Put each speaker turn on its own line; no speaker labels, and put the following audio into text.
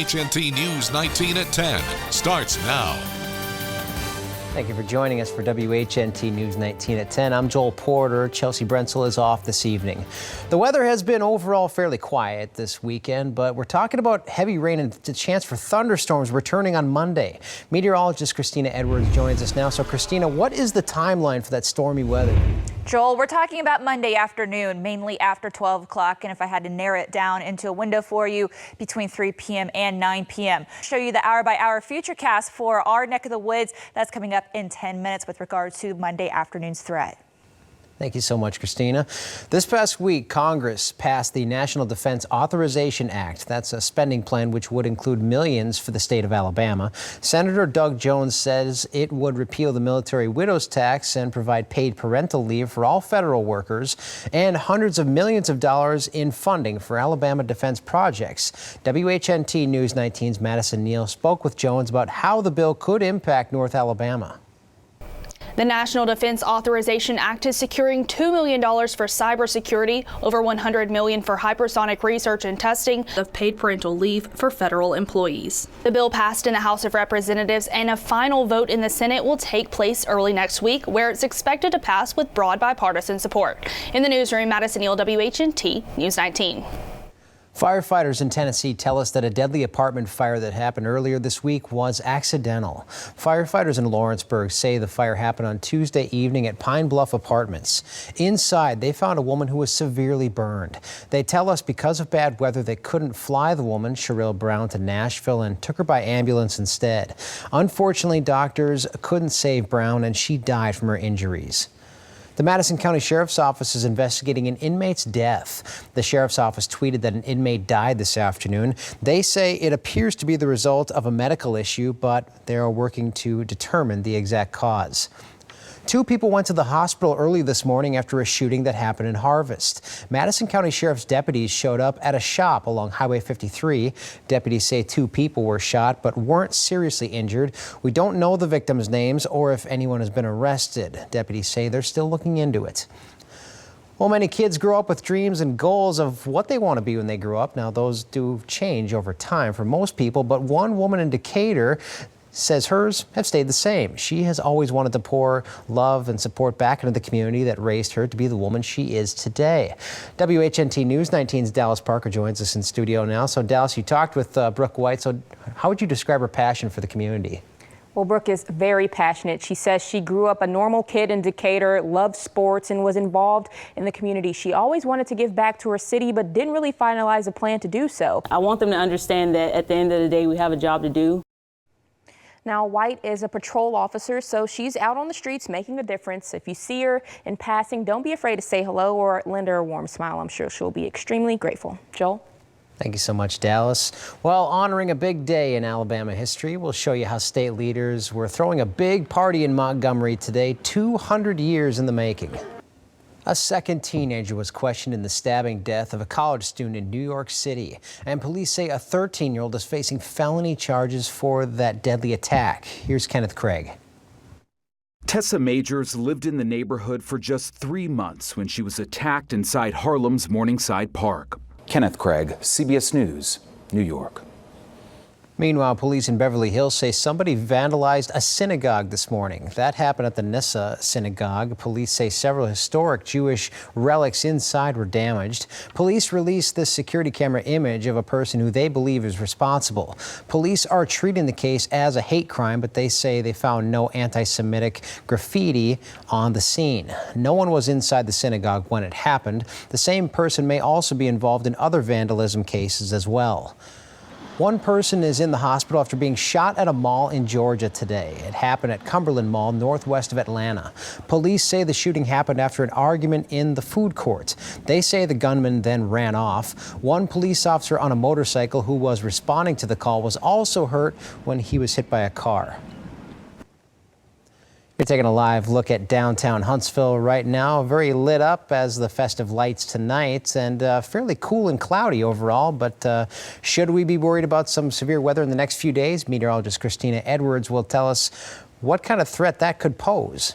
WHNT News 19 at 10 starts now.
Thank you for joining us for WHNT News 19 at 10. I'm Joel Porter. Chelsea Brentzel is off this evening. The weather has been overall fairly quiet this weekend, but we're talking about heavy rain and the chance for thunderstorms returning on Monday. Meteorologist Christina Edwards joins us now. So, Christina, what is the timeline for that stormy weather?
Joel, we're talking about Monday afternoon, mainly after 12 o'clock. And if I had to narrow it down into a window for you, between 3 p.m. and 9 p.m. Show you the hour-by-hour futurecast for our neck of the woods. That's coming up in 10 minutes with regards to Monday afternoon's threat.
Thank you so much, Christina. This past week, Congress passed the National Defense Authorization Act. That's a spending plan which would include millions for the state of Alabama. Senator Doug Jones says it would repeal the military widows tax and provide paid parental leave for all federal workers and hundreds of millions of dollars in funding for Alabama defense projects. WHNT News 19's Madison Neal spoke with Jones about how the bill could impact North Alabama.
The National Defense Authorization Act is securing $2 million for cybersecurity, over $100 million for hypersonic research and testing of paid parental leave for federal employees. The bill passed in the House of Representatives, and a final vote in the Senate will take place early next week, where it's expected to pass with broad bipartisan support. In the newsroom, Madison Neal, WHNT News 19.
Firefighters in Tennessee tell us that a deadly apartment fire that happened earlier this week was accidental. Firefighters in Lawrenceburg say the fire happened on Tuesday evening at Pine Bluff Apartments. Inside, they found a woman who was severely burned. They tell us because of bad weather, they couldn't fly the woman, Sherrill Brown, to Nashville and took her by ambulance instead. Unfortunately, doctors couldn't save Brown, and she died from her injuries. The Madison County Sheriff's Office is investigating an inmate's death. The Sheriff's Office tweeted that an inmate died this afternoon. They say it appears to be the result of a medical issue, but they are working to determine the exact cause. 2 people went to the hospital early this morning after a shooting that happened in Harvest. Madison County Sheriff's deputies showed up at a shop along Highway 53. Deputies say 2 people were shot but weren't seriously injured. We don't know the victims' names or if anyone has been arrested. Deputies say they're still looking into it. Well, many kids grow up with dreams and goals of what they want to be when they grow up. Now, those do change over time for most people, but one woman in Decatur says hers have stayed the same. She has always wanted to pour love and support back into the community that raised her to be the woman she is today. WHNT News 19's Dallas Parker joins us in studio now. So, Dallas, you talked with Brooke White. So how would you describe her passion for the community?
Well, Brooke is very passionate. She says she grew up a normal kid in Decatur, loved sports, and was involved in the community. She always wanted to give back to her city, but didn't really finalize a plan to do so.
I want them to understand that at the end of the day, we have a job to do.
Now, White is a patrol officer, so she's out on the streets making a difference. If you see her in passing, don't be afraid to say hello or lend her a warm smile. I'm sure she'll be extremely grateful. Joel?
Thank you so much, Dallas. Well, honoring a big day in Alabama history, we'll show you how state leaders were throwing a big party in Montgomery today, 200 years in the making. A second teenager was questioned in the stabbing death of a college student in New York City. And police say a 13-year-old is facing felony charges for that deadly attack. Here's Kenneth Craig.
Tessa Majors lived in the neighborhood for just 3 months when she was attacked inside Harlem's Morningside Park. Kenneth Craig, CBS News, New York.
Meanwhile, police in Beverly Hills say somebody vandalized a synagogue this morning. That happened at the Nyssa Synagogue. Police say several historic Jewish relics inside were damaged. Police released this security camera image of a person who they believe is responsible. Police are treating the case as a hate crime, but they say they found no anti-Semitic graffiti on the scene. No one was inside the synagogue when it happened. The same person may also be involved in other vandalism cases as well. One person is in the hospital after being shot at a mall in Georgia today. It happened at Cumberland Mall, northwest of Atlanta. Police say the shooting happened after an argument in the food court. They say the gunman then ran off. One police officer on a motorcycle who was responding to the call was also hurt when he was hit by a car. You're taking a live look at downtown Huntsville right now. Very lit up as the festive lights tonight, and fairly cool and cloudy overall. But should we be worried about some severe weather in the next few days? Meteorologist Christina Edwards will tell us what kind of threat that could pose.